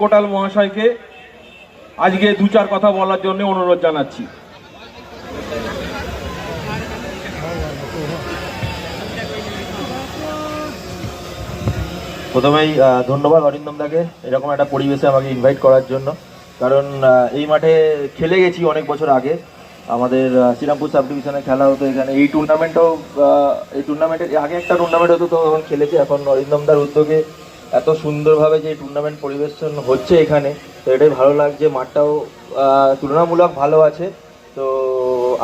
কোটাল মহাশয়কে আজকে দু চার কথা বলার জন্য অনুরোধ জানাচ্ছি। প্রথমেই ধন্যবাদ অরিন্দম দাকে এরকম একটা পরিবেশে আমাকে ইনভাইট করার জন্য। কারণ এই মাঠে খেলে গেছি অনেক বছর আগে, আমাদের শ্রীরামপুর সাব ডিভিশনে খেলা হতো এখানে। এই টুর্নামেন্টের আগে একটা টুর্নামেন্ট হতো, তো তখন খেলেছি। এখন অরিন্দম দার উদ্যোগে এত সুন্দরভাবে যে টুর্নামেন্ট পরিবেশন হচ্ছে এখানে, তো এটাই ভালো লাগছে। মাঠটাও তুলনামূলক ভালো আছে। তো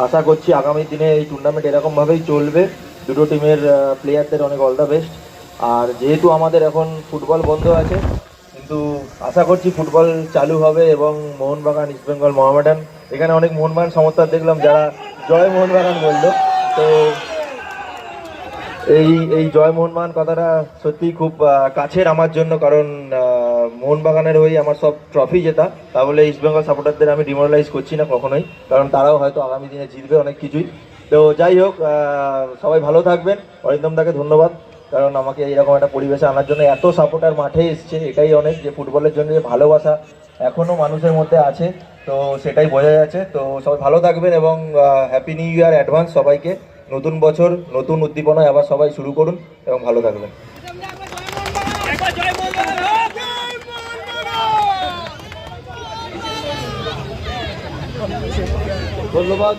আশা করছি আগামী দিনে এই টুর্নামেন্ট এরকমভাবেই চলবে। দুটো টিমের প্লেয়ারদের অনেক অল দ্য বেস্ট। আর যেহেতু আমাদের এখন ফুটবল বন্ধ আছে, কিন্তু আশা করছি ফুটবল চালু হবে এবং মোহনবাগান, ইস্টবেঙ্গল, মোহামেডান, এখানে অনেক মোহনবাগান সমর্থক দেখলাম যারা জয় মোহনবাগান বললো। তো এই জয় মোহনবাগান কথাটা সত্যিই খুব কাছের আমার জন্য, কারণ মোহনবাগানের হয়ে আমার সব ট্রফি জেতা। তাহলে ইস্টবেঙ্গল সাপোর্টারদের আমি ডিমোরালাইজ করছি না কখনোই, কারণ তারাও হয়তো আগামী দিনে জিতবে অনেক কিছুই। তো যাই হোক, সবাই ভালো থাকবেন। অরিন্দম দাকে ধন্যবাদ, কারণ আমাকে এইরকম একটা পরিবেশে আনার জন্য। এত সাপোর্টার মাঠে এসছে, এটাই অনেক, যে ফুটবলের জন্য যে ভালোবাসা এখনও মানুষের মধ্যে আছে, তো সেটাই বোঝা যাচ্ছে। তো সবাই ভালো থাকবেন এবং হ্যাপি নিউ ইয়ার অ্যাডভান্স সবাইকে। নতুন বছর, নতুন উদ্দীপনায় আবার সবাই শুরু করুন এবং ভালো থাকবেন। ধন্যবাদ।